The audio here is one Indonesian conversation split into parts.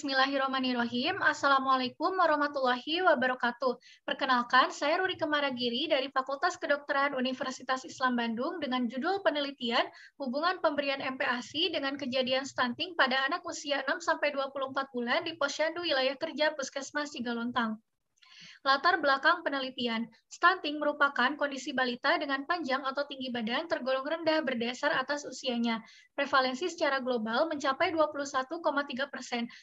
Bismillahirrahmanirrahim. Assalamualaikum warahmatullahi wabarakatuh. Perkenalkan, saya Ruri Kemaragiri dari Fakultas Kedokteran Universitas Islam Bandung dengan judul penelitian hubungan pemberian MPASI dengan kejadian stunting pada anak usia 6-24 bulan di Posyandu Wilayah Kerja Puskesmas Cigalontang. Latar belakang penelitian, stunting merupakan kondisi balita dengan panjang atau tinggi badan tergolong rendah berdasar atas usianya. Prevalensi secara global mencapai 21,3%.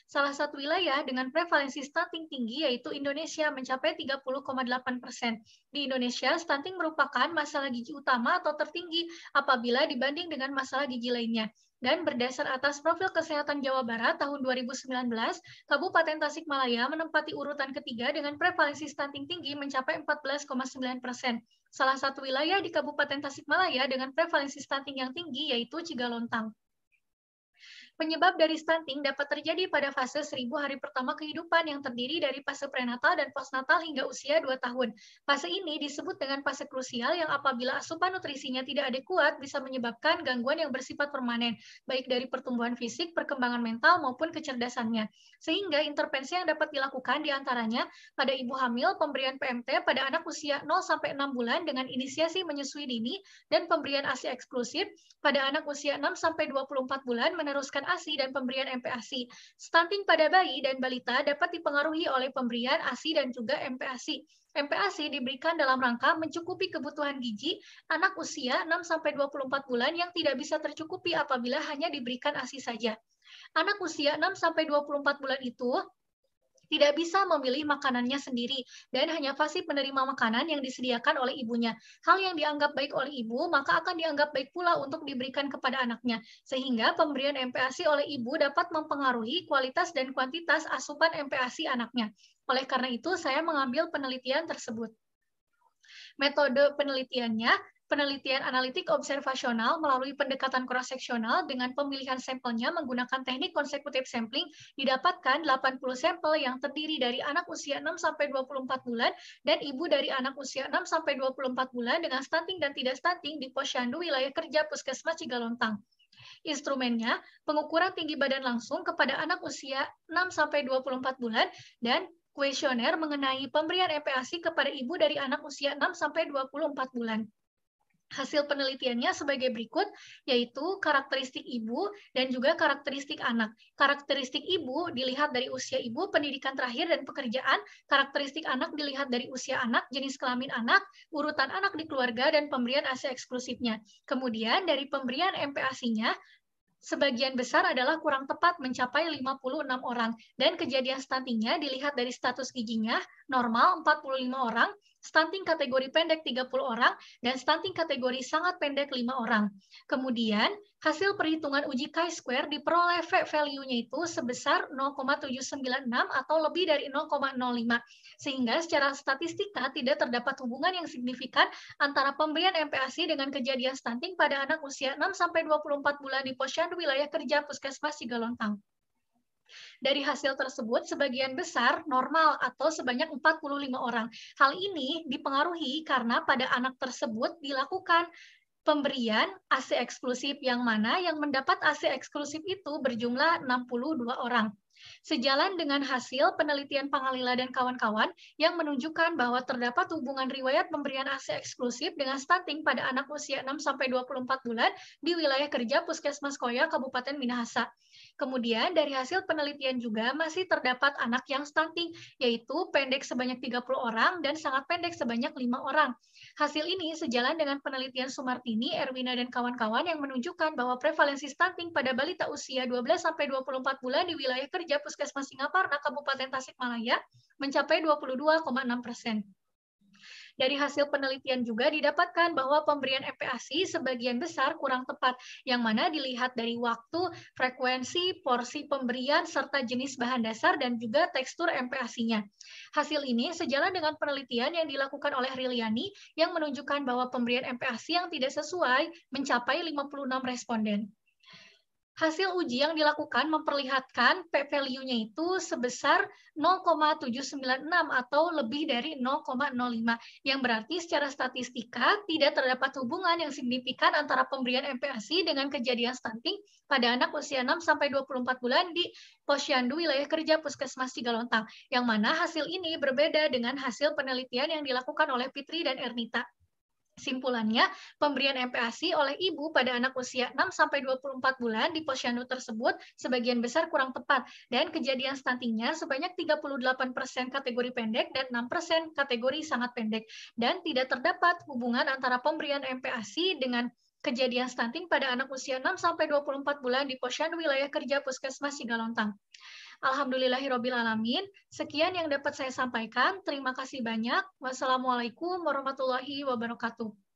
Salah satu wilayah dengan prevalensi stunting tinggi yaitu Indonesia mencapai 30,8%. Di Indonesia, stunting merupakan masalah gigi utama atau tertinggi apabila dibanding dengan masalah gigi lainnya. Dan berdasar atas profil kesehatan Jawa Barat tahun 2019, Kabupaten Tasikmalaya menempati urutan ketiga dengan prevalensi stunting tinggi mencapai 14,9%. Salah satu wilayah di Kabupaten Tasikmalaya dengan prevalensi stunting yang tinggi yaitu Cigalontang. Penyebab dari stunting dapat terjadi pada fase 1000 hari pertama kehidupan yang terdiri dari fase prenatal dan postnatal hingga usia 2 tahun. Fase ini disebut dengan fase krusial yang apabila asupan nutrisinya tidak adekuat bisa menyebabkan gangguan yang bersifat permanen, baik dari pertumbuhan fisik, perkembangan mental, maupun kecerdasannya. Sehingga intervensi yang dapat dilakukan diantaranya pada ibu hamil, pemberian PMT pada anak usia 0-6 bulan dengan inisiasi menyusui dini, dan pemberian ASI eksklusif pada anak usia 6-24 bulan meneruskan ASI dan pemberian MPASI. Stunting pada bayi dan balita dapat dipengaruhi oleh pemberian ASI dan juga MPASI. MPASI diberikan dalam rangka mencukupi kebutuhan gizi anak usia 6-24 bulan yang tidak bisa tercukupi apabila hanya diberikan ASI saja. Anak usia 6-24 bulan itu tidak bisa memilih makanannya sendiri dan hanya fasih menerima makanan yang disediakan oleh ibunya. Hal yang dianggap baik oleh ibu, maka akan dianggap baik pula untuk diberikan kepada anaknya. Sehingga pemberian MPASI oleh ibu dapat mempengaruhi kualitas dan kuantitas asupan MPASI anaknya. Oleh karena itu, saya mengambil penelitian tersebut. Metode penelitiannya, penelitian analitik observasional melalui pendekatan cross-seksional dengan pemilihan sampelnya menggunakan teknik consecutive sampling didapatkan 80 sampel yang terdiri dari anak usia 6-24 bulan dan ibu dari anak usia 6-24 bulan dengan stunting dan tidak stunting di Posyandu Wilayah Kerja Puskesmas Cigalontang. Instrumennya, pengukuran tinggi badan langsung kepada anak usia 6-24 bulan dan kuesioner mengenai pemberian MPASI kepada ibu dari anak usia 6-24 bulan. Hasil penelitiannya sebagai berikut, yaitu karakteristik ibu dan juga karakteristik anak. Karakteristik ibu dilihat dari usia ibu, pendidikan terakhir, dan pekerjaan. Karakteristik anak dilihat dari usia anak, jenis kelamin anak, urutan anak di keluarga, dan pemberian ASI eksklusifnya. Kemudian dari pemberian MPASI-nya, sebagian besar adalah kurang tepat mencapai 56 orang, dan kejadian stuntingnya dilihat dari status giginya, normal 45 orang, stunting kategori pendek 30 orang, dan stunting kategori sangat pendek 5 orang. Kemudian, hasil perhitungan uji chi-square diperoleh value-nya itu sebesar 0,796 atau lebih dari 0,05, sehingga secara statistika tidak terdapat hubungan yang signifikan antara pemberian MPASI dengan kejadian stunting pada anak usia 6-24 bulan di Posyandu Wilayah Kerja Puskesmas Cigalontang. Dari hasil tersebut, sebagian besar normal atau sebanyak 45 orang. Hal ini dipengaruhi karena pada anak tersebut dilakukan pemberian ASI eksklusif yang mana yang mendapat ASI eksklusif itu berjumlah 62 orang. Sejalan dengan hasil penelitian Pangalila dan kawan-kawan yang menunjukkan bahwa terdapat hubungan riwayat pemberian ASI eksklusif dengan stunting pada anak usia 6-24 bulan di wilayah kerja Puskesmas Koya, Kabupaten Minahasa. Kemudian dari hasil penelitian juga masih terdapat anak yang stunting, yaitu pendek sebanyak 30 orang dan sangat pendek sebanyak 5 orang. Hasil ini sejalan dengan penelitian Sumartini, Erwina, dan kawan-kawan yang menunjukkan bahwa prevalensi stunting pada balita usia 12-24 bulan di wilayah kerja Puskesmas Singaparna, Kabupaten Tasikmalaya, mencapai 22,6%. Dari hasil penelitian juga didapatkan bahwa pemberian MPASI sebagian besar kurang tepat, yang mana dilihat dari waktu, frekuensi, porsi pemberian, serta jenis bahan dasar dan juga tekstur MPASI-nya. Hasil ini sejalan dengan penelitian yang dilakukan oleh Riliani yang menunjukkan bahwa pemberian MPASI yang tidak sesuai mencapai 56 responden. Hasil uji yang dilakukan memperlihatkan p-value-nya itu sebesar 0,796 atau lebih dari 0,05, yang berarti secara statistika tidak terdapat hubungan yang signifikan antara pemberian MPASI dengan kejadian stunting pada anak usia 6-24 bulan di Posyandu Wilayah Kerja Puskesmas Cigalontang, yang mana hasil ini berbeda dengan hasil penelitian yang dilakukan oleh Fitri dan Ernita. Simpulannya, pemberian MPASI oleh ibu pada anak usia 6-24 bulan di posyandu tersebut sebagian besar kurang tepat, dan kejadian stuntingnya sebanyak 38% kategori pendek dan 6% kategori sangat pendek, dan tidak terdapat hubungan antara pemberian MPASI dengan kejadian stunting pada anak usia 6-24 bulan di posyandu wilayah kerja Puskesmas Sigalontang. Alhamdulillahirrabbilalamin. Sekian yang dapat saya sampaikan. Terima kasih banyak. Wassalamualaikum warahmatullahi wabarakatuh.